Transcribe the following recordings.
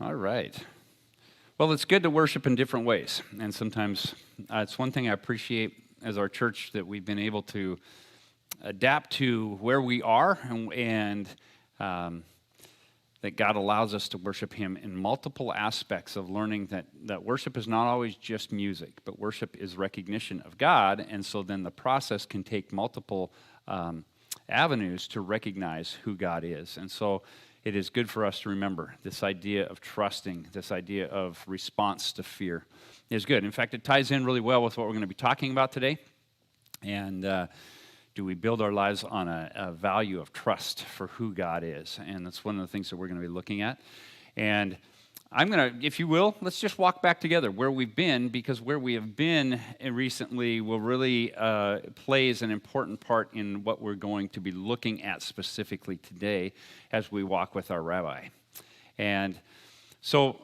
All right. Well, it's good to worship in different ways. And sometimes it's one thing I appreciate as our church that we've been able to adapt to where we are and that God allows us to worship Him in multiple aspects of learning that worship is not always just music, but worship is recognition of God. And so then the process can take multiple avenues to recognize who God is. And so it is good for us to remember this idea of trusting, this idea of response to fear is good. In fact, it ties in really well with what we're going to be talking about today. And do we build our lives on a value of trust for who God is? And that's one of the things that we're going to be looking at. And I'm going to, if you will, let's just walk back together where we've been, because where we have been recently will really plays an important part in what we're going to be looking at specifically today as we walk with our Rabbi. And so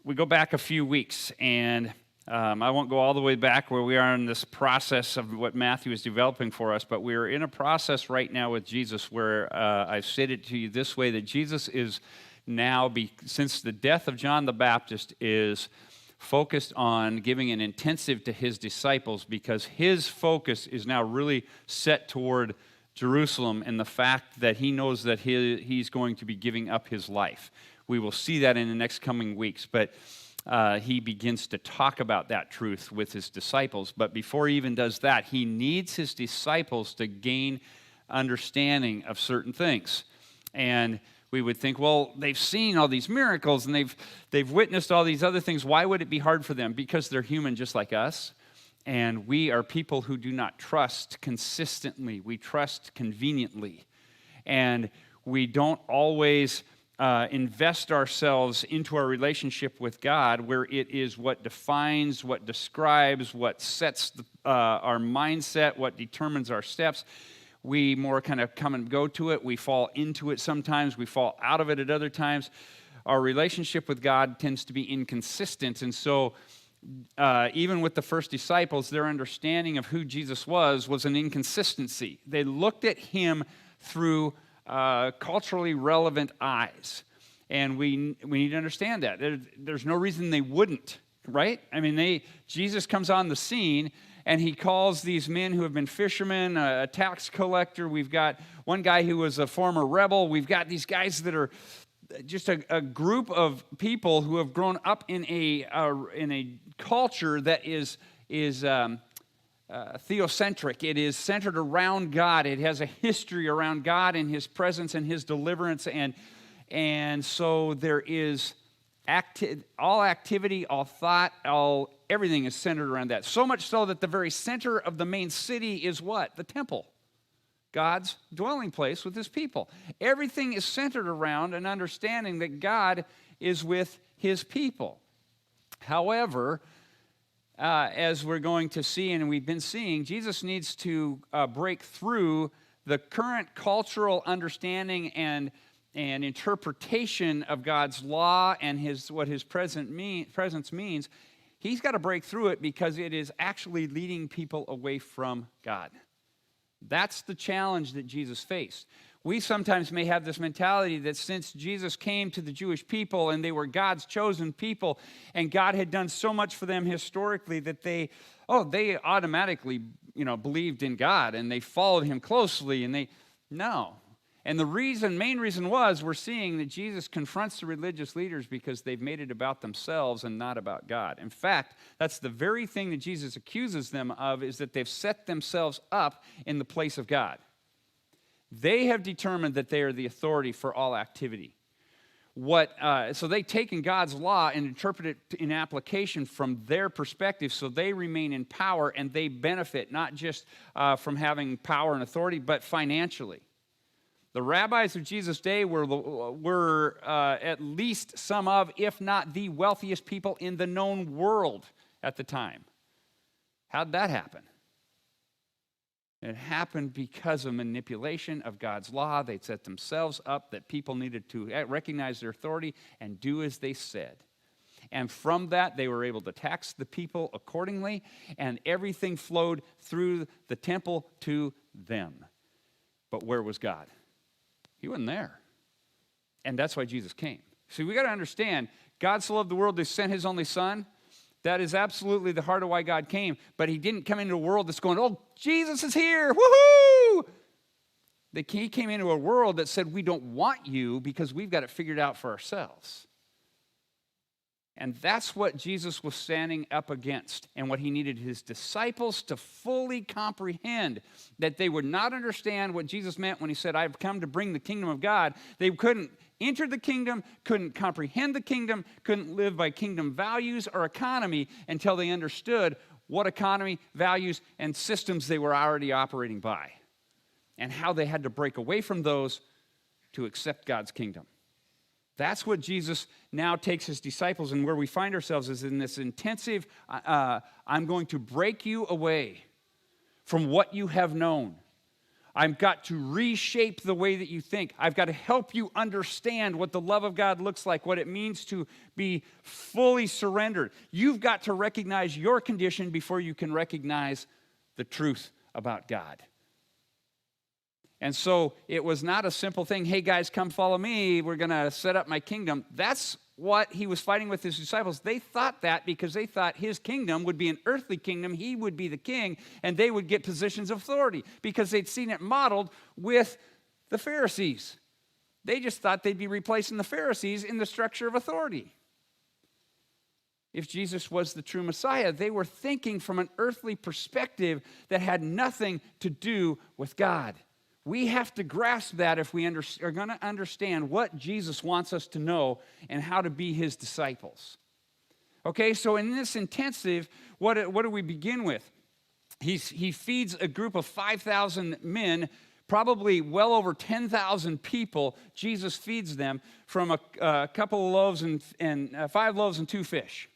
we go back a few weeks, and I won't go all the way back where we are in this process of what Matthew is developing for us, but we're in a process right now with Jesus where I've said it to you this way, that Jesus is now, since the death of John the Baptist, is focused on giving an intensive to his disciples, because his focus is now really set toward Jerusalem and the fact that he knows that he's going to be giving up his life. We will see that in the next coming weeks, but he begins to talk about that truth with his disciples. But before he even does that, he needs his disciples to gain understanding of certain things. And we would think, well, they've seen all these miracles and they've witnessed all these other things. Why would it be hard for them? Because they're human just like us. And we are people who do not trust consistently. We trust conveniently. And we don't always invest ourselves into our relationship with God, where it is what defines, what describes, what sets our mindset, what determines our steps. We more kind of come and go to it. We fall into it sometimes. We fall out of it at other times. Our relationship with God tends to be inconsistent. And so even with the first disciples, their understanding of who Jesus was an inconsistency. They looked at him through culturally relevant eyes. And we need to understand that. There's no reason they wouldn't, right? I mean, Jesus comes on the scene, and he calls these men who have been fishermen, a tax collector. We've got one guy who was a former rebel. We've got these guys that are just a group of people who have grown up in a culture that is theocentric. It is centered around God. It has a history around God and his presence and his deliverance. And so there is all activity, all thought, everything is centered around that. So much so that the very center of the main city is what? The temple. God's dwelling place with his people. Everything is centered around an understanding that God is with his people. However, as we're going to see and we've been seeing, Jesus needs to break through the current cultural understanding and interpretation of God's law and what his presence means. He's got to break through it because it is actually leading people away from God. That's the challenge that Jesus faced. We sometimes may have this mentality that since Jesus came to the Jewish people and they were God's chosen people and God had done so much for them historically that they automatically, believed in God and they followed him closely no. And the main reason was we're seeing that Jesus confronts the religious leaders because they've made it about themselves and not about God. In fact, that's the very thing that Jesus accuses them of, is that they've set themselves up in the place of God. They have determined that they are the authority for all activity. So they've taken God's law and interpret it in application from their perspective, so they remain in power and they benefit not just from having power and authority, but financially. The rabbis of Jesus' day were at least some of, if not the wealthiest people in the known world at the time. How'd that happen? It happened because of manipulation of God's law. They'd set themselves up that people needed to recognize their authority and do as they said. And from that, they were able to tax the people accordingly, and everything flowed through the temple to them. But where was God? He wasn't there. And that's why Jesus came. See, we got to understand, God so loved the world, He sent His only Son. That is absolutely the heart of why God came. But He didn't come into a world that's going, oh, Jesus is here, woohoo! He came into a world that said, we don't want you because we've got it figured out for ourselves. And that's what Jesus was standing up against, and what He needed His disciples to fully comprehend, that they would not understand what Jesus meant when He said, I've come to bring the kingdom of God. They couldn't enter the kingdom, couldn't comprehend the kingdom, couldn't live by kingdom values or economy until they understood what economy, values, and systems they were already operating by, and how they had to break away from those to accept God's kingdom. That's what Jesus now takes His disciples, and where we find ourselves is in this intensive, I'm going to break you away from what you have known. I've got to reshape the way that you think. I've got to help you understand what the love of God looks like, what it means to be fully surrendered. You've got to recognize your condition before you can recognize the truth about God. And so it was not a simple thing, hey guys, come follow me, we're going to set up my kingdom. That's what He was fighting with His disciples. They thought that because they thought His kingdom would be an earthly kingdom, He would be the king, and they would get positions of authority because they'd seen it modeled with the Pharisees. They just thought they'd be replacing the Pharisees in the structure of authority. If Jesus was the true Messiah, they were thinking from an earthly perspective that had nothing to do with God. We have to grasp that if we are going to understand what Jesus wants us to know and how to be His disciples. Okay, so in this intensive, what do we begin with? He feeds a group of 5,000 men, probably well over 10,000 people. Jesus feeds them from a couple of loaves and 5 loaves and 2 fish.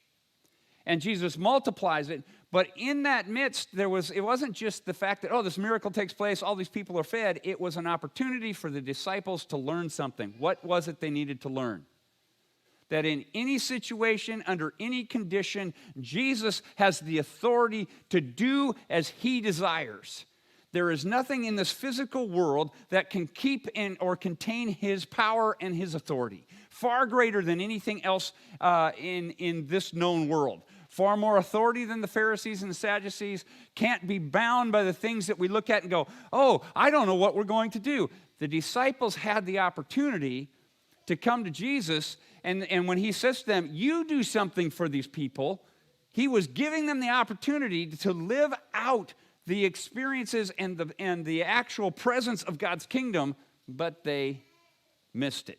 And Jesus multiplies it. But in that midst, it wasn't just the fact that, this miracle takes place, all these people are fed. It was an opportunity for the disciples to learn something. What was it they needed to learn? That in any situation, under any condition, Jesus has the authority to do as He desires. There is nothing in this physical world that can keep in or contain His power and His authority. Far greater than anything else in this known world. Far more authority than the Pharisees and the Sadducees, can't be bound by the things that we look at and go, I don't know what we're going to do. The disciples had the opportunity to come to Jesus, and when He says to them, you do something for these people, He was giving them the opportunity to live out the experiences and the actual presence of God's kingdom, but they missed it.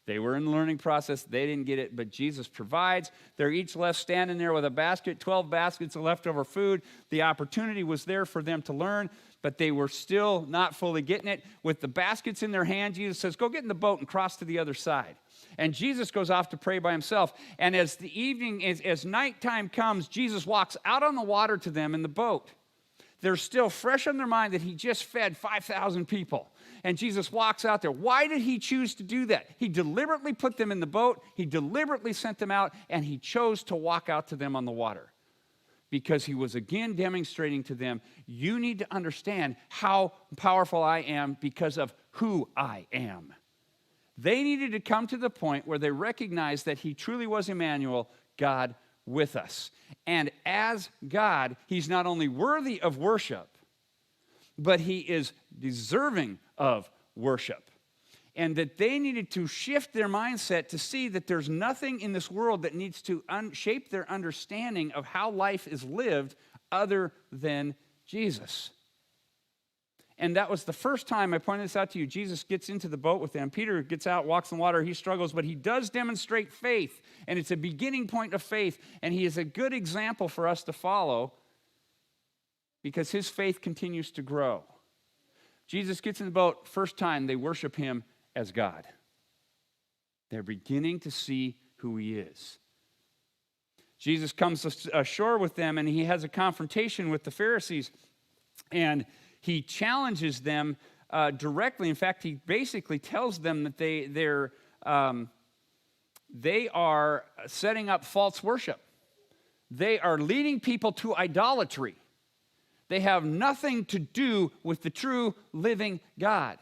They were in the learning process. They didn't get it, but Jesus provides. They're each left standing there with a basket, 12 baskets of leftover food. The opportunity was there for them to learn, but they were still not fully getting it. With the baskets in their hand, Jesus says, go get in the boat and cross to the other side. And Jesus goes off to pray by Himself. And as the evening, as nighttime comes, Jesus walks out on the water to them in the boat. They're still fresh on their mind that He just fed 5,000 people. And Jesus walks out there. Why did He choose to do that? He deliberately put them in the boat. He deliberately sent them out, and He chose to walk out to them on the water. Because He was again demonstrating to them, you need to understand how powerful I am because of who I am. They needed to come to the point where they recognized that He truly was Emmanuel, God with us. And as God, He's not only worthy of worship, but He is deserving of worship. And that they needed to shift their mindset to see that there's nothing in this world that needs to shape their understanding of how life is lived other than Jesus. And that was the first time I pointed this out to you. Jesus gets into the boat with them. Peter gets out, walks in the water. He struggles, but he does demonstrate faith. And it's a beginning point of faith. And he is a good example for us to follow because his faith continues to grow. Jesus gets in the boat. First time they worship Him as God. They're beginning to see who He is. Jesus comes ashore with them, and He has a confrontation with the Pharisees. And He challenges them directly. In fact, He basically tells them that they are setting up false worship. They are leading people to idolatry. They have nothing to do with the true living God.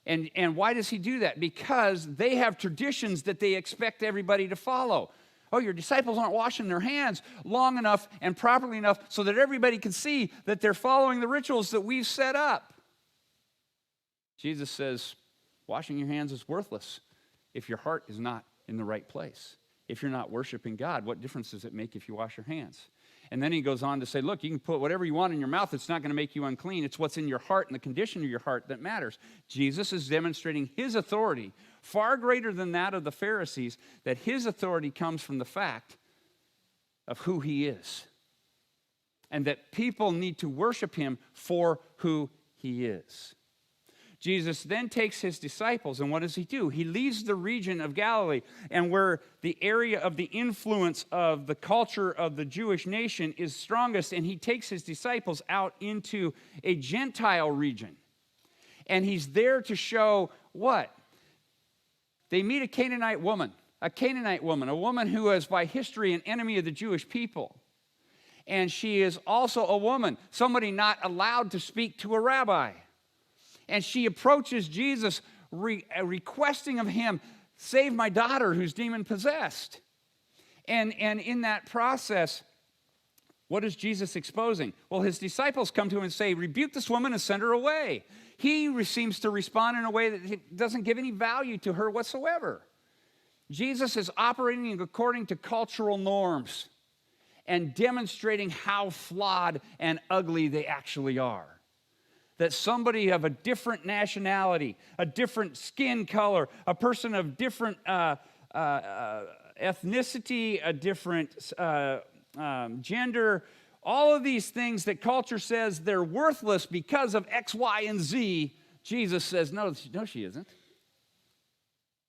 And why does he do that? Because they have traditions that they expect everybody to follow. Oh, your disciples aren't washing their hands long enough and properly enough so that everybody can see that they're following the rituals that we've set up. Jesus says, washing your hands is worthless if your heart is not in the right place. If you're not worshiping God, what difference does it make if you wash your hands? And then he goes on to say, look, you can put whatever you want in your mouth. It's not going to make you unclean. It's what's in your heart and the condition of your heart that matters. Jesus is demonstrating his authority, far greater than that of the Pharisees, that his authority comes from the fact of who he is. And that people need to worship him for who he is. Jesus then takes his disciples, and what does he do? He leaves the region of Galilee, and where the area of the influence of the culture of the Jewish nation is strongest, and he takes his disciples out into a Gentile region. And he's there to show what? They meet a Canaanite woman, a woman who is by history an enemy of the Jewish people. And she is also a woman, somebody not allowed to speak to a rabbi. And she approaches Jesus requesting of him, save my daughter who's demon-possessed. And in that process, what is Jesus exposing? Well, his disciples come to him and say, rebuke this woman and send her away. He seems to respond in a way that doesn't give any value to her whatsoever. Jesus is operating according to cultural norms and demonstrating how flawed and ugly they actually are. That somebody of a different nationality, a different skin color, a person of different ethnicity, a different gender, all of these things that culture says they're worthless because of X, Y, and Z, Jesus says, no, she isn't.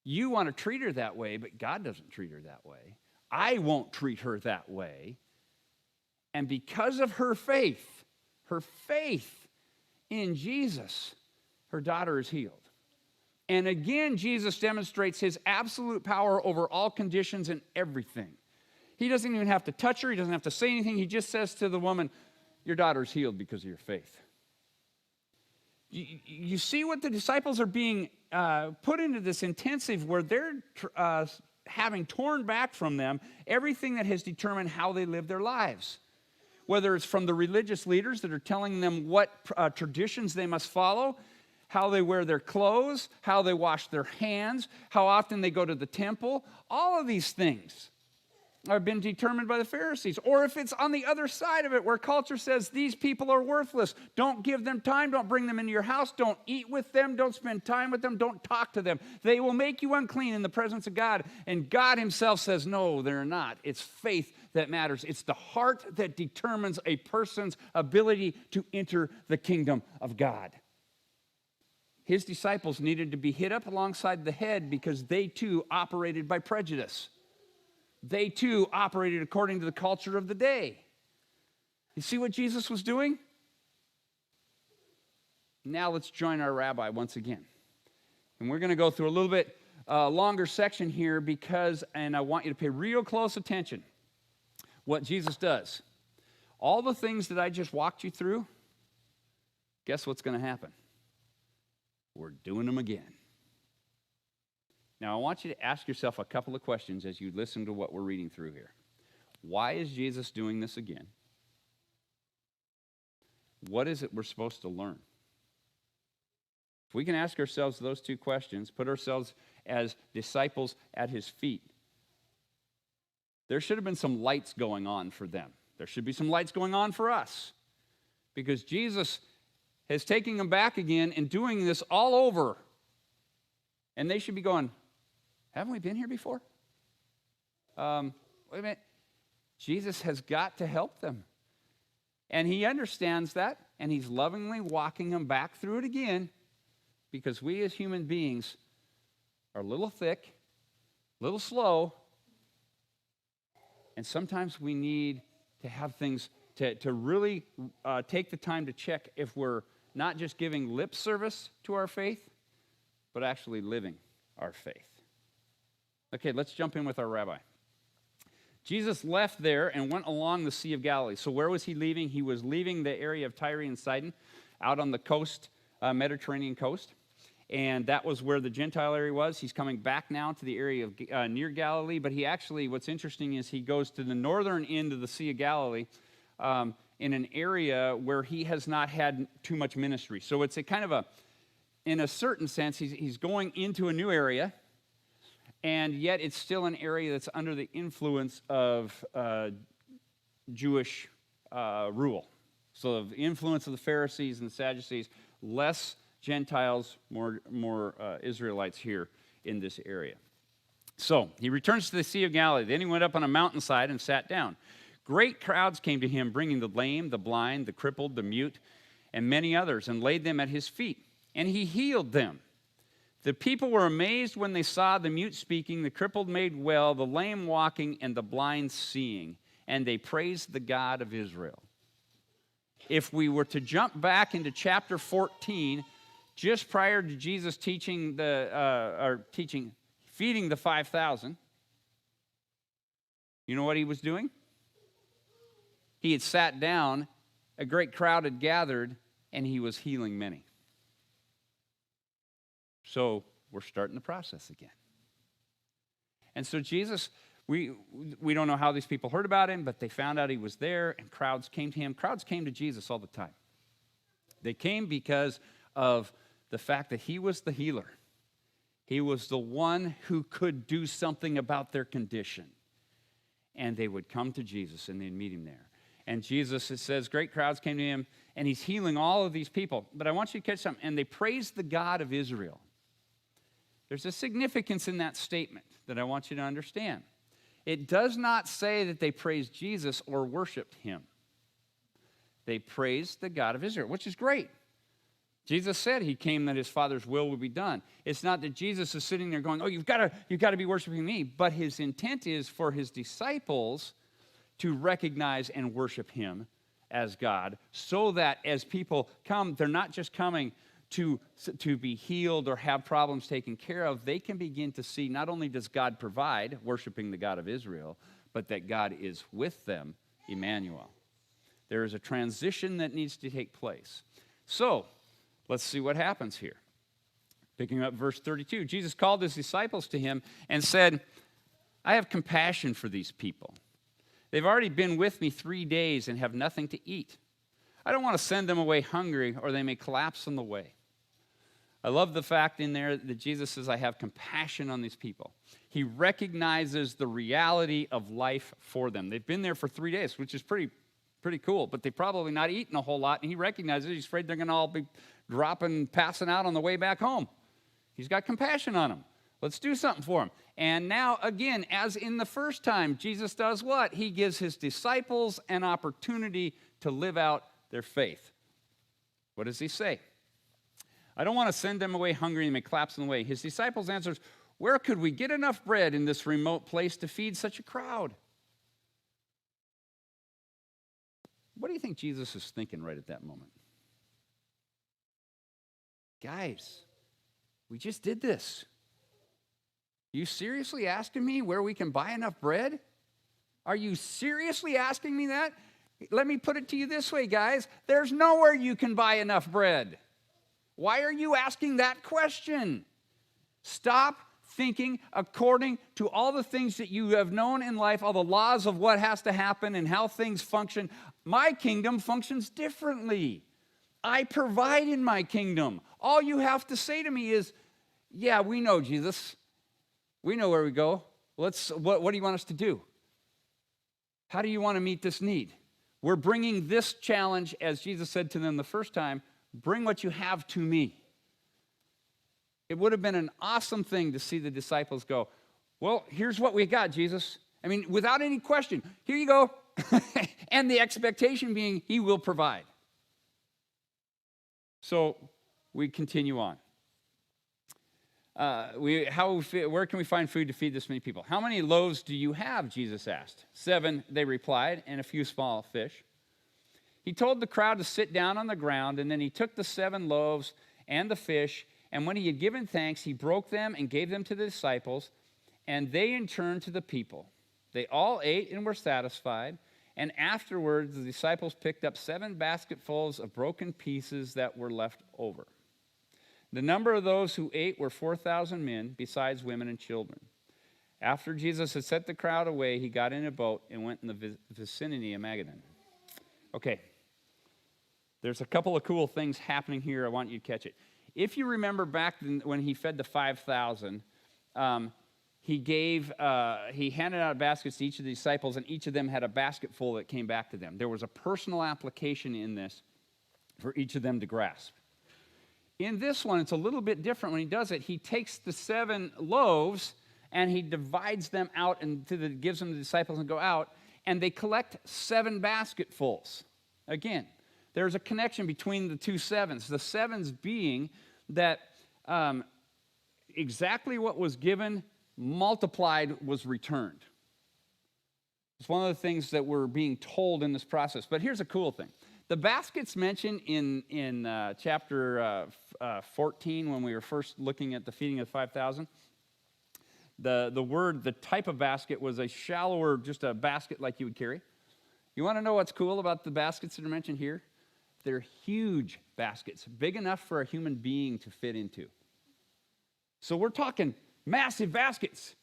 You want to treat her that way, but God doesn't treat her that way. I won't treat her that way. And because of her faith in Jesus, her daughter is healed. And again, Jesus demonstrates his absolute power over all conditions and everything. He doesn't even have to touch her. He doesn't have to say anything. He just says to the woman, your daughter is healed because of your faith. You see what the disciples are being put into this intensive where they're having torn back from them everything that has determined how they live their lives. Whether it's from the religious leaders that are telling them what traditions they must follow, how they wear their clothes, how they wash their hands, how often they go to the temple. All of these things have been determined by the Pharisees. Or if it's on the other side of it where culture says these people are worthless, don't give them time, don't bring them into your house, don't eat with them, don't spend time with them, don't talk to them. They will make you unclean in the presence of God. And God himself says, no, they're not. It's faith that matters. It's the heart that determines a person's ability to enter the kingdom of God. His disciples needed to be hit up alongside the head because they too operated by prejudice. They too operated according to the culture of the day. You see what Jesus was doing? Now let's join our rabbi once again. And we're going to go through a little bit longer section here and I want you to pay real close attention. What Jesus does. All the things that I just walked you through, guess what's going to happen? We're doing them again. Now, I want you to ask yourself a couple of questions as you listen to what we're reading through here. Why is Jesus doing this again? What is it we're supposed to learn? If we can ask ourselves those two questions, put ourselves as disciples at his feet, there should have been some lights going on for them. There should be some lights going on for us. Because Jesus is taking them back again and doing this all over. And they should be going, haven't we been here before? Wait a minute. Jesus has got to help them. And he understands that, and he's lovingly walking them back through it again, because we as human beings are a little thick, a little slow, and sometimes we need to have things to really take the time to check if we're not just giving lip service to our faith, but actually living our faith. Okay, let's jump in with our rabbi. Jesus left there and went along the Sea of Galilee. So where was he leaving? He was leaving the area of Tyre and Sidon, out on the coast, Mediterranean coast. and that was where the Gentile area was. He's coming back now to the area of near Galilee, but he actually, what's interesting is he goes to the northern end of the Sea of Galilee in an area where he has not had too much ministry. So it's a kind of in a certain sense, he's going into a new area, and yet it's still an area that's under the influence of Jewish rule. So the influence of the Pharisees and the Sadducees, less Gentiles, more Israelites here in this area. So he returns to the Sea of Galilee. Then he went up on a mountainside and sat down. Great crowds came to him, bringing the lame, the blind, the crippled, the mute, and many others, and laid them at his feet. And he healed them. The people were amazed when they saw the mute speaking, the crippled made well, the lame walking, and the blind seeing. And they praised the God of Israel. If we were to jump back into chapter 14, just prior to Jesus teaching feeding the 5,000, you know what he was doing? He had sat down, a great crowd had gathered, and he was healing many. So we're starting the process again. And so Jesus, we don't know how these people heard about him, but they found out he was there, and crowds came to him. Crowds came to Jesus all the time. They came because of the fact that he was the healer. He was the one who could do something about their condition. And they would come to Jesus, and they'd meet him there. And Jesus, it says, great crowds came to him, and he's healing all of these people. But I want you to catch something. And they praised the God of Israel. There's a significance in that statement that I want you to understand. It does not say that they praised Jesus or worshiped him. They praised the God of Israel, which is great. Jesus said he came that his Father's will would be done. It's not that Jesus is sitting there going, oh, you've got to be worshiping me. But his intent is for his disciples to recognize and worship him as God, so that as people come, they're not just coming to be healed or have problems taken care of. They can begin to see not only does God provide, worshiping the God of Israel, but that God is with them, Emmanuel. There is a transition that needs to take place. So, let's see what happens here. Picking up verse 32, Jesus called his disciples to him and said, I have compassion for these people. They've already been with me 3 days and have nothing to eat. I don't want to send them away hungry, or they may collapse on the way. I love the fact in there that Jesus says, I have compassion on these people. He recognizes the reality of life for them. They've been there for 3 days, which is pretty cool, but they've probably not eaten a whole lot, and he recognizes he's afraid they're going to all be passing out on the way back home. He's got compassion on them. Let's do something for them. And now, again, as in the first time, Jesus does what? He gives his disciples an opportunity to live out their faith. What does he say? I don't want to send them away hungry and may collapse on the way. His disciples answers, where could we get enough bread in this remote place to feed such a crowd? What do you think Jesus is thinking right at that moment? Guys, we just did this. You seriously asking me where we can buy enough bread? Are you seriously asking me that? Let me put it to you this way, guys. There's nowhere you can buy enough bread. Why are you asking that question? Stop thinking according to all the things that you have known in life, all the laws of what has to happen and how things function. My kingdom functions differently. I provide in my kingdom. All you have to say to me is, yeah, we know, Jesus. We know where we go. What do you want us to do? How do you want to meet this need? We're bringing this challenge, as Jesus said to them the first time, bring what you have to me. It would have been an awesome thing to see the disciples go, well, here's what we got, Jesus. I mean, without any question, here you go. And the expectation being he will provide. So we continue on. Where can we find food to feed this many people? How many loaves do you have? Jesus asked. 7, they replied, and a few small fish. He told the crowd to sit down on the ground, and then he took the 7 loaves and the fish, and when he had given thanks, he broke them and gave them to the disciples, and they in turn to the people. They all ate and were satisfied, and afterwards the disciples picked up 7 basketfuls of broken pieces that were left over. The number of those who ate were 4,000 men, besides women and children. After Jesus had sent the crowd away, he got in a boat and went in the vicinity of Magadan. Okay, there's a couple of cool things happening here. I want you to catch it. If you remember back when he fed the 5,000, he handed out baskets to each of the disciples, and each of them had a basket full that came back to them. There was a personal application in this for each of them to grasp. In this one, it's a little bit different. When he does it, he takes the 7 loaves and he divides them out and gives them to the disciples and go out, and they collect 7 basketfuls. Again, there's a connection between the two sevens. The sevens being that exactly what was given, multiplied, was returned. It's one of the things that we're being told in this process. But here's a cool thing. The baskets mentioned in chapter 14, when we were first looking at the feeding of 5,000, the type of basket was a shallower, just a basket like you would carry. You want to know what's cool about the baskets that are mentioned here? They're huge baskets, big enough for a human being to fit into. So we're talking massive baskets.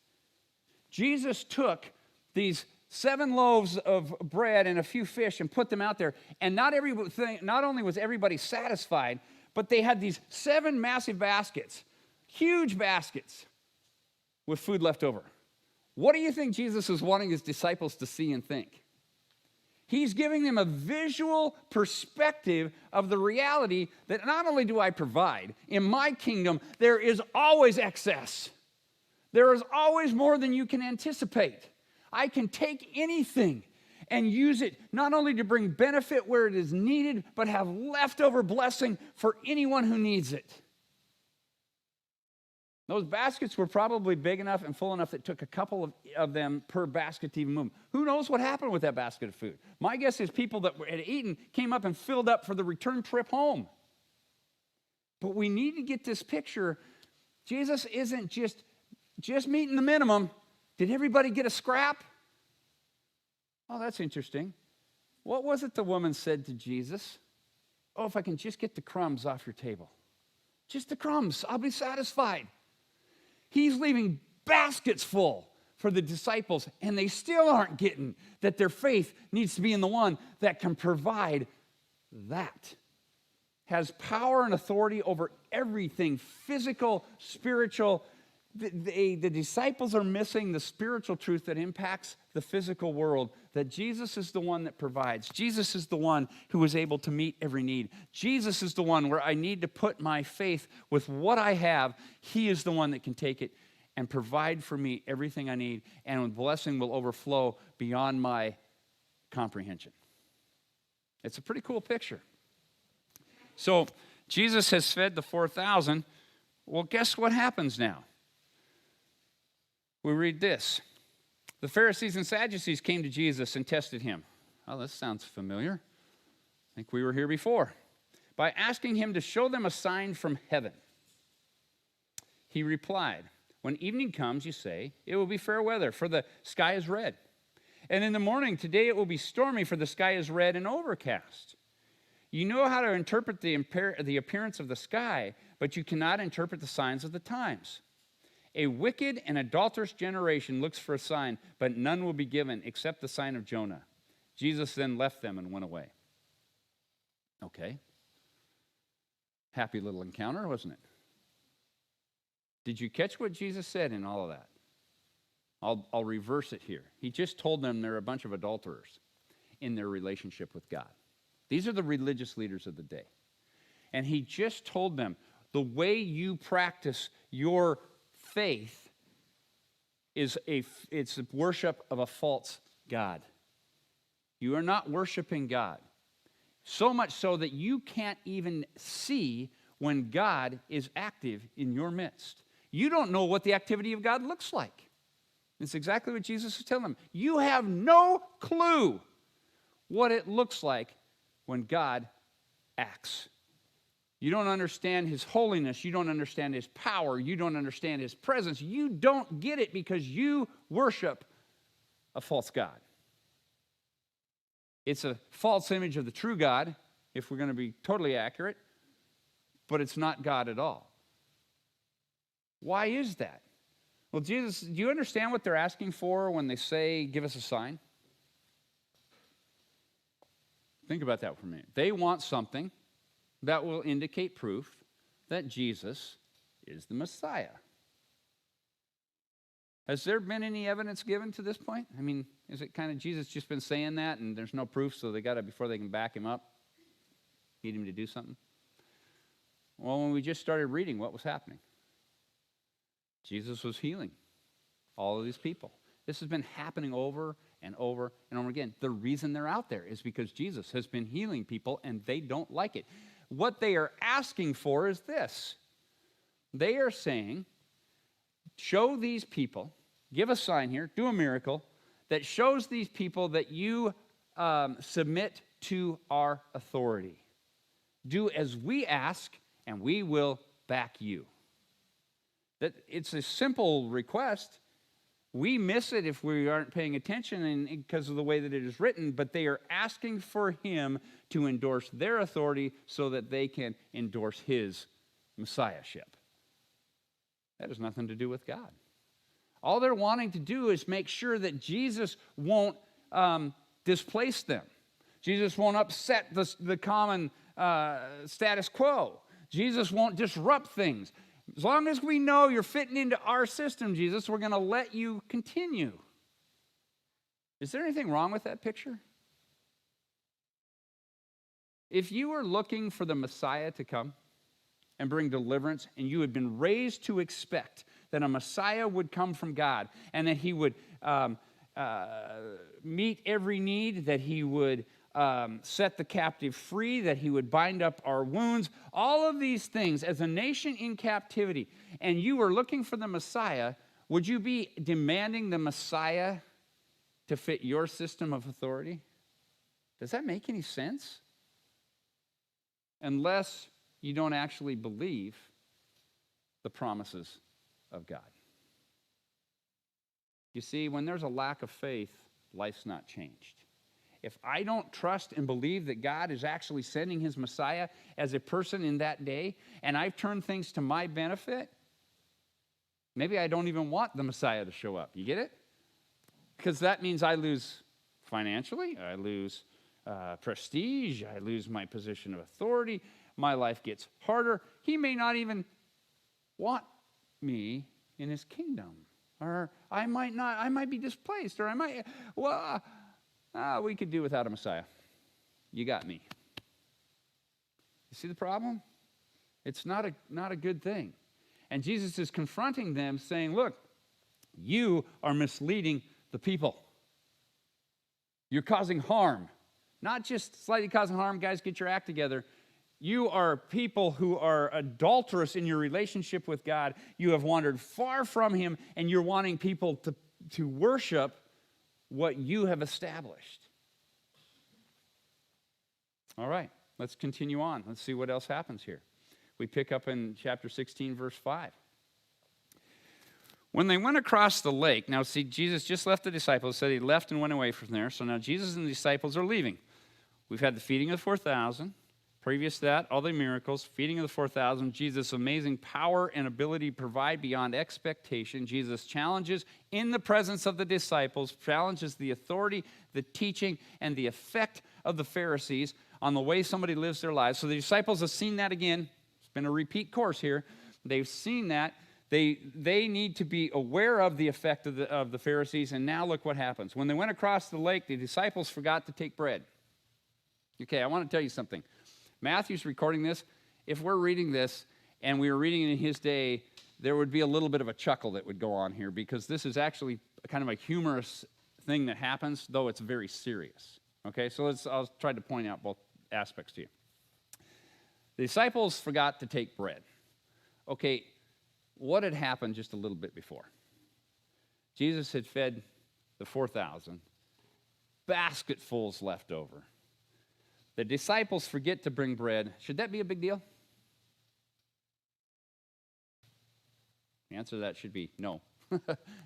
Jesus took these 7 loaves of bread and a few fish and put them out there, and not only was everybody satisfied, but they had these 7 massive baskets, huge baskets, with food left over. What do you think Jesus is wanting his disciples to see and think? He's giving them a visual perspective of the reality that not only do I provide, in my kingdom, there is always excess. There is always more than you can anticipate. I can take anything and use it not only to bring benefit where it is needed, but have leftover blessing for anyone who needs it. Those baskets were probably big enough and full enough that it took a couple of them per basket to even move. Who knows what happened with that basket of food? My guess is people that had eaten came up and filled up for the return trip home. But we need to get this picture. Jesus isn't just meeting the minimum. Did everybody get a scrap? Oh, that's interesting. What was it the woman said to Jesus? Oh, if I can just get the crumbs off your table. Just the crumbs, I'll be satisfied. He's leaving baskets full for the disciples, and they still aren't getting that their faith needs to be in the one that can provide that. Has power and authority over everything, physical, spiritual. The disciples are missing the spiritual truth that impacts the physical world, that Jesus is the one that provides. Jesus is the one who is able to meet every need. Jesus is the one where I need to put my faith with what I have. He is the one that can take it and provide for me everything I need, and blessing will overflow beyond my comprehension. It's a pretty cool picture. So Jesus has fed the 4,000. Well, guess what happens now? We read this. The Pharisees and Sadducees came to Jesus and tested him. Oh, this sounds familiar. I think we were here before. By asking him to show them a sign from heaven. He replied, when evening comes, you say, it will be fair weather, for the sky is red. And in the morning, today it will be stormy, for the sky is red and overcast. You know how to interpret the appearance of the sky, but you cannot interpret the signs of the times. A wicked and adulterous generation looks for a sign, but none will be given except the sign of Jonah. Jesus then left them and went away. Okay. Happy little encounter, wasn't it? Did you catch what Jesus said in all of that? I'll reverse it here. He just told them they're a bunch of adulterers in their relationship with God. These are the religious leaders of the day. And he just told them the way you practice your faith it's worship of a false God. You are not worshiping God. So much so that you can't even see when God is active in your midst. You don't know what the activity of God looks like. It's exactly what Jesus is telling them. You have no clue what it looks like when God acts. You don't understand his holiness. You don't understand his power. You don't understand his presence. You don't get it because you worship a false God. It's a false image of the true God, if we're going to be totally accurate, but it's not God at all. Why is that? Well, Jesus, do you understand what they're asking for when they say, give us a sign? Think about that for a minute. They want something that will indicate proof that Jesus is the Messiah. Has there been any evidence given to this point? I mean, is it kind of Jesus just been saying that and there's no proof, so they got to, before they can back him up, need him to do something? Well, when we just started reading, what was happening? Jesus was healing all of these people. This has been happening over and over and over again. The reason they're out there is because Jesus has been healing people and they don't like it. What they are asking for is this. They are saying, show these people, give a sign here, do a miracle that shows these people that you submit to our authority. Do as we ask and we will back you. That it's a simple request. We miss it if we aren't paying attention and because of the way that it is written, but they are asking for him to endorse their authority so that they can endorse his messiahship. That has nothing to do with God. All they're wanting to do is make sure that Jesus won't displace them. Jesus won't upset the common status quo. Jesus won't disrupt things. As long as we know you're fitting into our system, Jesus, we're going to let you continue. Is there anything wrong with that picture? If you were looking for the Messiah to come and bring deliverance, and you had been raised to expect that a Messiah would come from God, and that he would meet every need, that he would set the captive free, that he would bind up our wounds, all of these things as a nation in captivity, and you were looking for the Messiah, would you be demanding the Messiah to fit your system of authority? Does that make any sense? Unless you don't actually believe the promises of God. You see, when there's a lack of faith, life's not changed. If I don't trust and believe that God is actually sending his Messiah as a person in that day, and I've turned things to my benefit, maybe I don't even want the Messiah to show up. You get it? Because that means I lose financially, I lose prestige, I lose my position of authority, my life gets harder. He may not even want me in his kingdom. Or I might be displaced, or we could do without a Messiah. You got me. You see the problem? It's not a good thing. And Jesus is confronting them saying, look, you are misleading the people. You're causing harm. Not just slightly causing harm, guys, get your act together. You are people who are adulterous in your relationship with God. You have wandered far from him, and you're wanting people to worship what you have established. All right, let's continue on. Let's see what else happens here. We pick up in chapter 16, verse 5. When they went across the lake, now see, Jesus just left the disciples, said he left and went away from there. So now Jesus and the disciples are leaving. We've had the feeding of the 4,000. Previous to that, all the miracles, feeding of the 4,000, Jesus' amazing power and ability to provide beyond expectation. Jesus challenges in the presence of the disciples, challenges the authority, the teaching, and the effect of the Pharisees on the way somebody lives their lives. So the disciples have seen that again. It's been a repeat course here. They've seen that. They need to be aware of the effect of the Pharisees, and now look what happens. When they went across the lake, the disciples forgot to take bread. Okay, I want to tell you something. Matthew's recording this. If we're reading this and we were reading it in his day, there would be a little bit of a chuckle that would go on here because this is actually kind of a humorous thing that happens, though it's very serious. Okay, so I'll try to point out both aspects to you. The disciples forgot to take bread. Okay, what had happened just a little bit before? Jesus had fed the 4,000, basketfuls left over. The disciples forget to bring bread. Should that be a big deal? The answer to that should be no.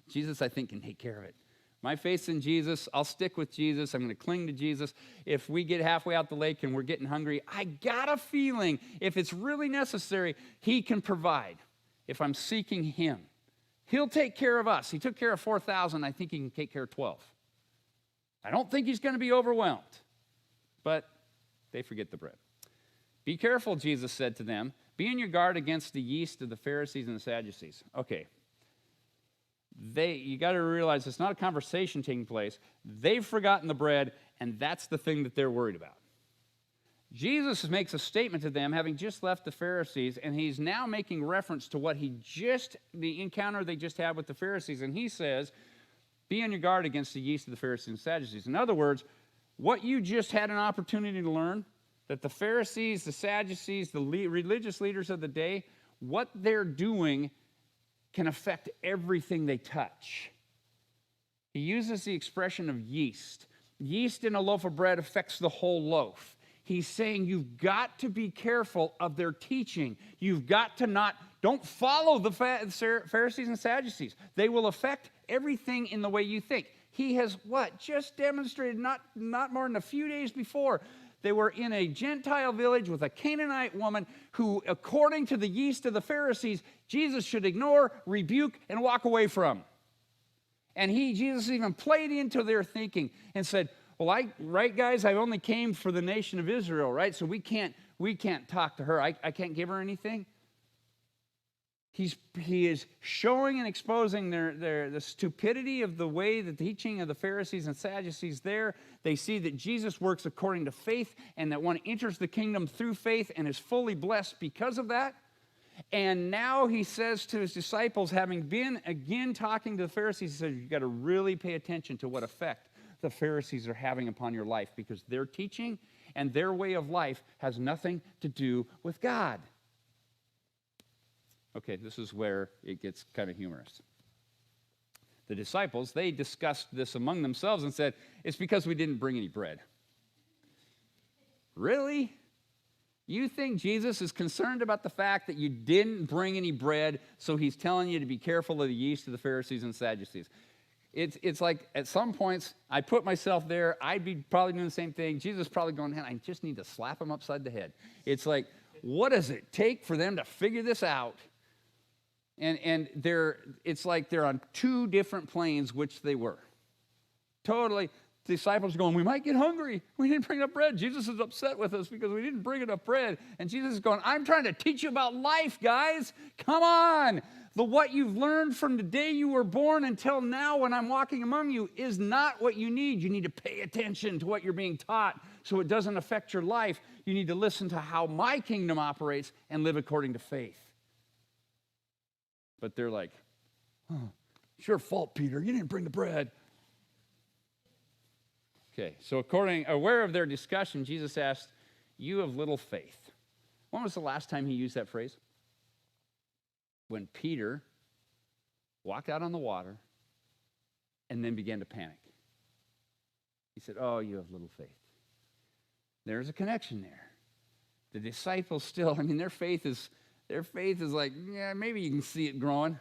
Jesus, I think, can take care of it. My faith's in Jesus. I'll stick with Jesus. I'm going to cling to Jesus. If we get halfway out the lake and we're getting hungry, I got a feeling if it's really necessary, he can provide. if I'm seeking him, he'll take care of us. He took care of 4,000. I think he can take care of 12. I don't think he's going to be overwhelmed. But they forget the bread. Be careful, Jesus said to them. Be on your guard against the yeast of the Pharisees and the Sadducees. Okay. You got to realize it's not a conversation taking place. They've forgotten the bread, and that's the thing that they're worried about. Jesus makes a statement to them, having just left the Pharisees, and he's now making reference to the encounter they just had with the Pharisees, and he says, be on your guard against the yeast of the Pharisees and Sadducees. In other words, what you just had an opportunity to learn, that the Pharisees, the Sadducees, the religious leaders of the day, what they're doing can affect everything they touch. He uses the expression of yeast. Yeast in a loaf of bread affects the whole loaf. He's saying you've got to be careful of their teaching. You've got to don't follow the Pharisees and Sadducees. They will affect everything in the way you think. He has just demonstrated not more than a few days before. They were in a Gentile village with a Canaanite woman who, according to the yeast of the Pharisees, Jesus should ignore, rebuke, and walk away from. And Jesus even played into their thinking and said, well, right, guys, I only came for the nation of Israel, right? So we can't talk to her. I can't give her anything. He is showing and exposing the stupidity of the way, the teaching of the Pharisees and Sadducees there. They see that Jesus works according to faith and that one enters the kingdom through faith and is fully blessed because of that. And now he says to his disciples, having been again talking to the Pharisees, he says, you've got to really pay attention to what effect the Pharisees are having upon your life, because their teaching and their way of life has nothing to do with God. Okay, this is where it gets kind of humorous. The disciples, they discussed this among themselves and said, it's because we didn't bring any bread. Really? You think Jesus is concerned about the fact that you didn't bring any bread, so he's telling you to be careful of the yeast of the Pharisees and Sadducees? It's like at some points, I put myself there, I'd be probably doing the same thing. Jesus probably going, I just need to slap him upside the head. It's like, what does it take for them to figure this out? And it's like they're on two different planes, which they were. Totally, the disciples are going, we might get hungry. We didn't bring enough bread. Jesus is upset with us because we didn't bring enough bread. And Jesus is going, I'm trying to teach you about life, guys. Come on. What you've learned from the day you were born until now when I'm walking among you is not what you need. You need to pay attention to what you're being taught so it doesn't affect your life. You need to listen to how my kingdom operates and live according to faith. But they're like, it's your fault, Peter. You didn't bring the bread. Okay, so aware of their discussion, Jesus asked, you have little faith. When was the last time he used that phrase? When Peter walked out on the water and then began to panic. He said, oh, you have little faith. There's a connection there. The disciples still, their faith is like, yeah, maybe you can see it growing.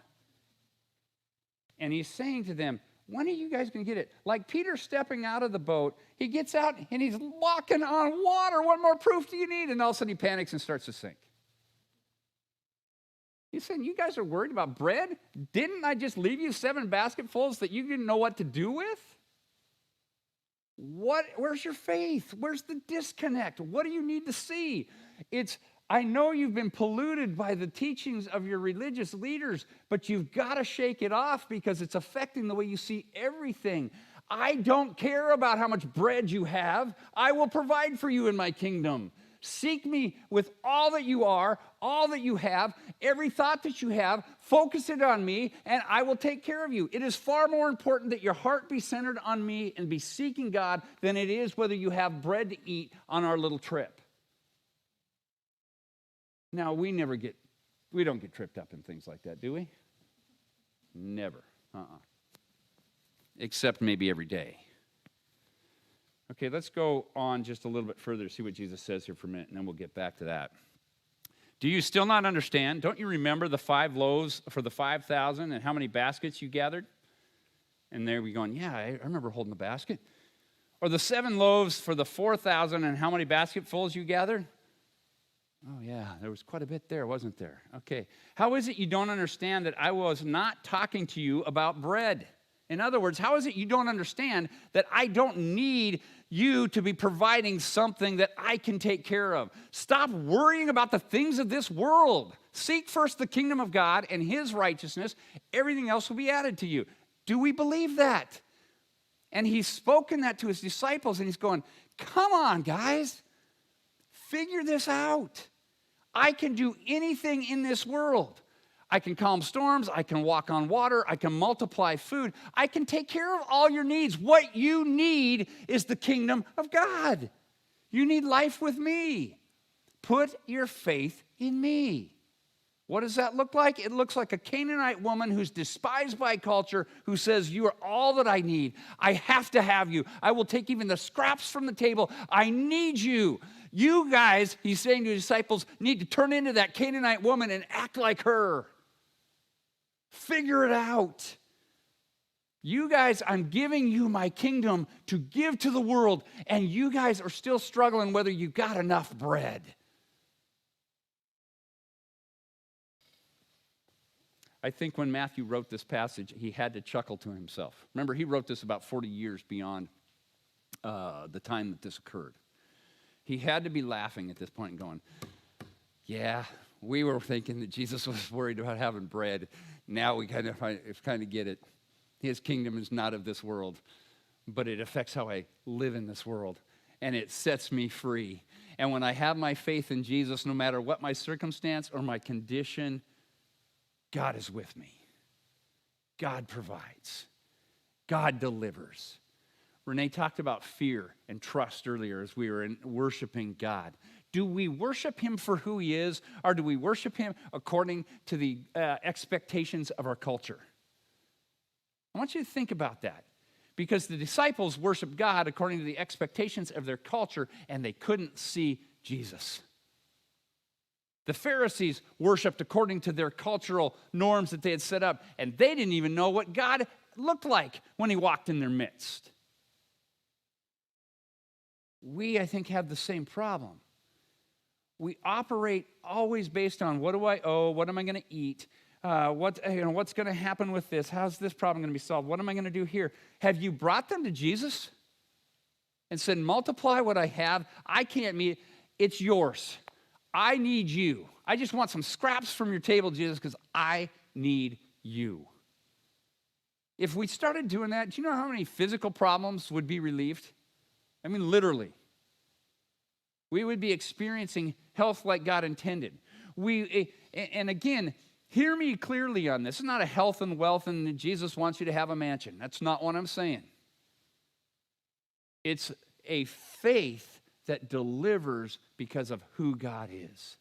And he's saying to them, when are you guys going to get it? Like Peter stepping out of the boat, he gets out and he's walking on water. What more proof do you need? And all of a sudden he panics and starts to sink. He's saying, you guys are worried about bread? Didn't I just leave you 7 basketfuls that you didn't know what to do with? Where's your faith? Where's the disconnect? What do you need to see? I know you've been polluted by the teachings of your religious leaders, but you've got to shake it off because it's affecting the way you see everything. I don't care about how much bread you have. I will provide for you in my kingdom. Seek me with all that you are, all that you have, every thought that you have. Focus it on me, and I will take care of you. It is far more important that your heart be centered on me and be seeking God than it is whether you have bread to eat on our little trip. Now, we don't get tripped up in things like that, do we? Never. Except maybe every day. Okay, let's go on just a little bit further to see what Jesus says here for a minute, and then we'll get back to that. Do you still not understand? Don't you remember the 5 loaves for the 5,000 and how many baskets you gathered? And there we going, yeah, I remember holding the basket. Or the 7 loaves for the 4,000 and how many basketfuls you gathered? Oh, yeah, there was quite a bit there, wasn't there? Okay. How is it you don't understand that I was not talking to you about bread? In other words, how is it you don't understand that I don't need you to be providing something that I can take care of? Stop worrying about the things of this world. Seek first the kingdom of God and his righteousness. Everything else will be added to you. Do we believe that? And he's spoken that to his disciples, and he's going, come on, guys. Figure this out. I can do anything in this world. I can calm storms. I can walk on water. I can multiply food. I can take care of all your needs. What you need is the kingdom of God. You need life with me. Put your faith in me. What does that look like? It looks like a Canaanite woman who's despised by culture, who says, you are all that I need. I have to have you. I will take even the scraps from the table. I need you. You guys, he's saying to his disciples, need to turn into that Canaanite woman and act like her. Figure it out. You guys, I'm giving you my kingdom to give to the world, and you guys are still struggling whether you got enough bread. I think when Matthew wrote this passage, he had to chuckle to himself. Remember, he wrote this about 40 years beyond the time that this occurred. He had to be laughing at this point and going, yeah, we were thinking that Jesus was worried about having bread. Now we kind of get it. His kingdom is not of this world, but it affects how I live in this world, and it sets me free. And when I have my faith in Jesus, no matter what my circumstance or my condition, God is with me. God provides. God delivers. Renee talked about fear and trust earlier as we were worshiping God. Do we worship him for who he is, or do we worship him according to the expectations of our culture? I want you to think about that, because the disciples worshiped God according to the expectations of their culture, and they couldn't see Jesus. The Pharisees worshiped according to their cultural norms that they had set up, and they didn't even know what God looked like when he walked in their midst. We, I think, have the same problem. We operate always based on, what do I owe? What am I going to eat? What's going to happen with this? How's this problem going to be solved? What am I going to do here? Have you brought them to Jesus and said, multiply what I have? I can't meet it. It's yours. I need you. I just want some scraps from your table, Jesus, because I need you. If we started doing that, do you know how many physical problems would be relieved? I mean, literally. We would be experiencing health like God intended. And again, hear me clearly on this. It's not a health and wealth and Jesus wants you to have a mansion. That's not what I'm saying. It's a faith that delivers because of who God is.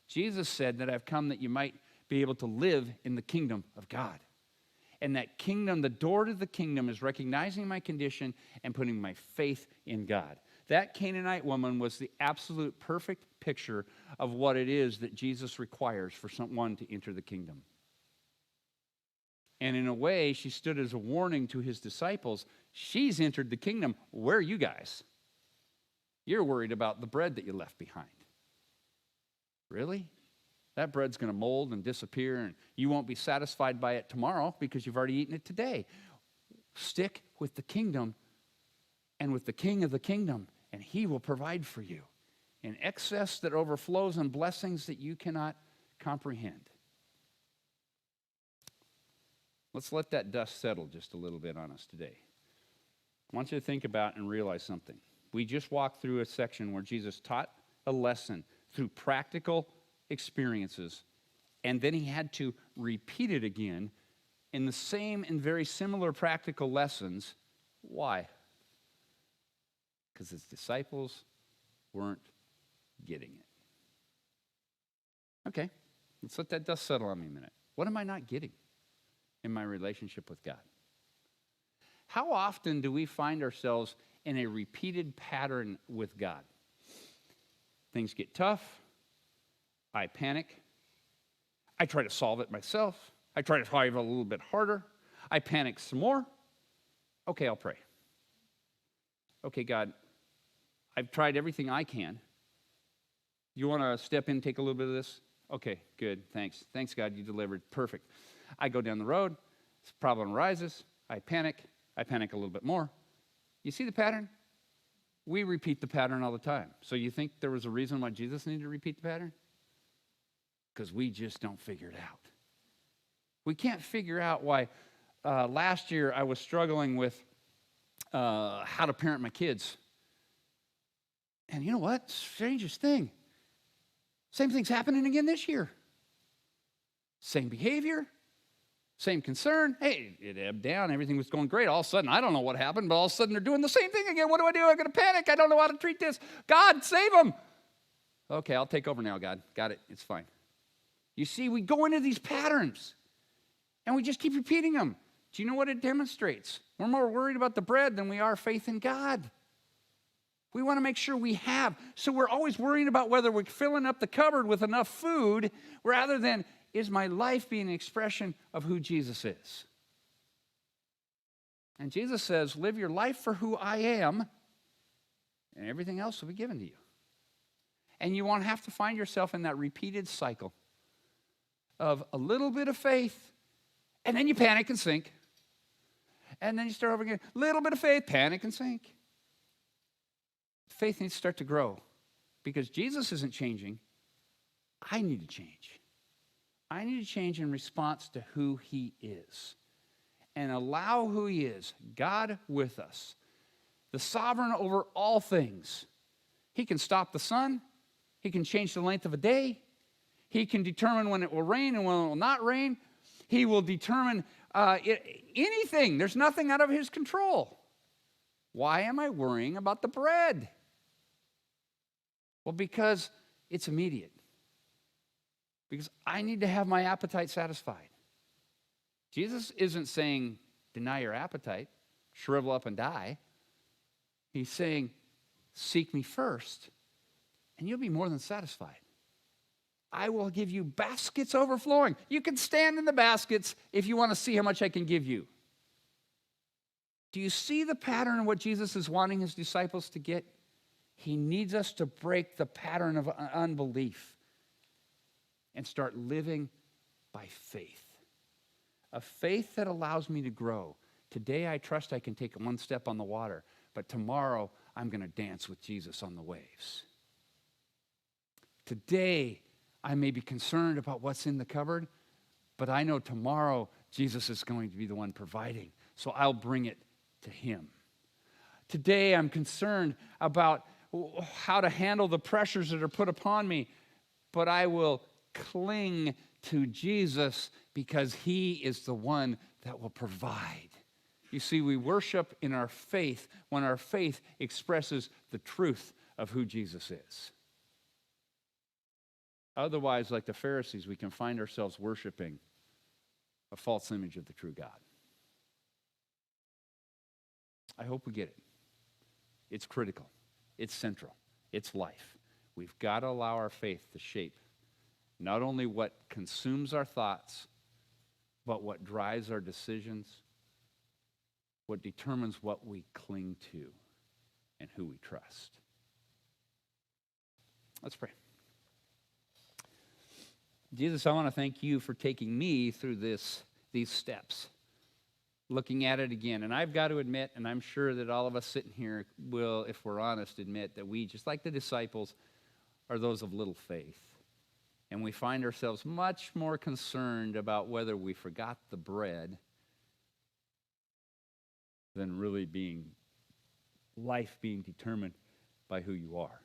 Jesus said that I've come that you might be able to live in the kingdom of God. And that kingdom, the door to the kingdom, is recognizing my condition and putting my faith in God. That Canaanite woman was the absolute perfect picture of what it is that Jesus requires for someone to enter the kingdom. And in a way, she stood as a warning to his disciples. She's entered the kingdom. Where are you guys? You're worried about the bread that you left behind. Really? That bread's going to mold and disappear, and you won't be satisfied by it tomorrow because you've already eaten it today. Stick with the kingdom and with the king of the kingdom, and he will provide for you in excess that overflows in blessings that you cannot comprehend. Let's let that dust settle just a little bit on us today. I want you to think about and realize something. We just walked through a section where Jesus taught a lesson through practical experiences, and then he had to repeat it again in the same and very similar practical lessons. Why? Because his disciples weren't getting it. Okay, let's let that dust settle on me a minute. What am I not getting in my relationship with God? How often do we find ourselves in a repeated pattern with God? Things get tough. I panic. I try to solve it myself. I try to try it a little bit harder. I panic some more. Okay, I'll pray. Okay, God, I've tried everything I can. You want to step in and take a little bit of this? Okay, good, thanks. Thanks, God, you delivered. Perfect. I go down the road. This problem arises. I panic a little bit more. You see the pattern? We repeat the pattern all the time. So you think there was a reason why Jesus needed to repeat the pattern? Because we just don't figure it out. We can't figure out why last year I was struggling with how to parent my kids. And you know what? Strangest thing. Same thing's happening again this year. Same behavior, same concern. Hey, it ebbed down. Everything was going great. All of a sudden, I don't know what happened, but all of a sudden they're doing the same thing again. What do? I'm going to panic. I don't know how to treat this. God, save them. Okay, I'll take over now, God. Got it. It's fine. You see, we go into these patterns, and we just keep repeating them. Do you know what it demonstrates? We're more worried about the bread than we are faith in God. We want to make sure we have. So we're always worrying about whether we're filling up the cupboard with enough food rather than, is my life being an expression of who Jesus is? And Jesus says, live your life for who I am, and everything else will be given to you. And you won't have to find yourself in that repeated cycle of a little bit of faith, and then you panic and sink. And then you start over again, little bit of faith, panic and sink. Faith needs to start to grow because Jesus isn't changing. I need to change. I need to change in response to who he is and allow who he is, God with us, the sovereign over all things. He can stop the sun. He can change the length of a day. He can determine when it will rain and when it will not rain. He will determine anything. There's nothing out of his control. Why am I worrying about the bread? Well, because it's immediate. Because I need to have my appetite satisfied. Jesus isn't saying, deny your appetite, shrivel up and die. He's saying, seek me first, and you'll be more than satisfied. I will give you baskets overflowing. You can stand in the baskets if you want to see how much I can give you. Do you see the pattern of what Jesus is wanting his disciples to get? He needs us to break the pattern of unbelief and start living by faith. A faith that allows me to grow. Today I trust I can take one step on the water, but tomorrow I'm going to dance with Jesus on the waves. Today I may be concerned about what's in the cupboard, but I know tomorrow Jesus is going to be the one providing, so I'll bring it to him. Today I'm concerned about how to handle the pressures that are put upon me, but I will cling to Jesus because he is the one that will provide. You see, we worship in our faith when our faith expresses the truth of who Jesus is. Otherwise, like the Pharisees, we can find ourselves worshiping a false image of the true God. I hope we get it. It's critical. It's central. It's life. We've got to allow our faith to shape not only what consumes our thoughts, but what drives our decisions, what determines what we cling to, and who we trust. Let's pray. Jesus, I want to thank you for taking me through these steps. Looking at it again, and I've got to admit, and I'm sure that all of us sitting here will, if we're honest, admit that we, just like the disciples, are those of little faith. And we find ourselves much more concerned about whether we forgot the bread than really life being determined by who you are.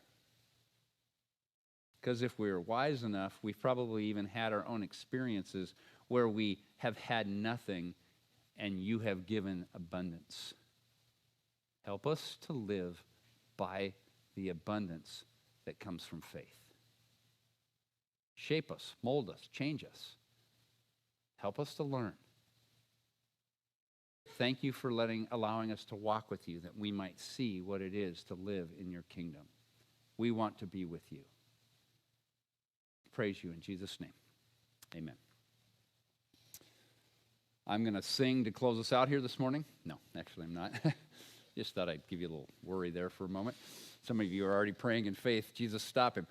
Because if we're wise enough, we've probably even had our own experiences where we have had nothing and you have given abundance. Help us to live by the abundance that comes from faith. Shape us, mold us, change us. Help us to learn. Thank you for allowing us to walk with you that we might see what it is to live in your kingdom. We want to be with you. Praise you in Jesus' name. Amen. I'm going to sing to close us out here this morning. No, actually I'm not. Just thought I'd give you a little worry there for a moment. Some of you are already praying in faith. Jesus, stop him.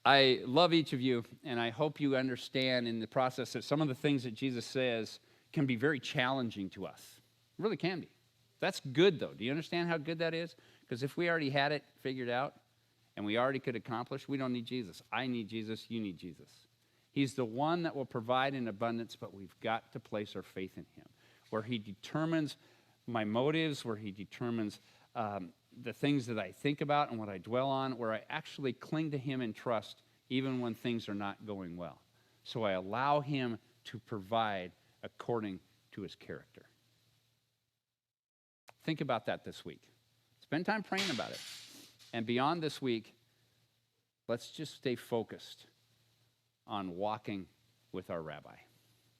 I love each of you, and I hope you understand in the process that some of the things that Jesus says can be very challenging to us. It really can be. That's good, though. Do you understand how good that is? Because if we already had it figured out and we already could accomplish, we don't need Jesus. I need Jesus. You need Jesus. He's the one that will provide in abundance, but we've got to place our faith in him, where he determines my motives, where he determines the things that I think about and what I dwell on, where I actually cling to him and trust even when things are not going well. So I allow him to provide according to his character. Think about that this week. Spend time praying about it. And beyond this week, let's just stay focused on walking with our Rabbi.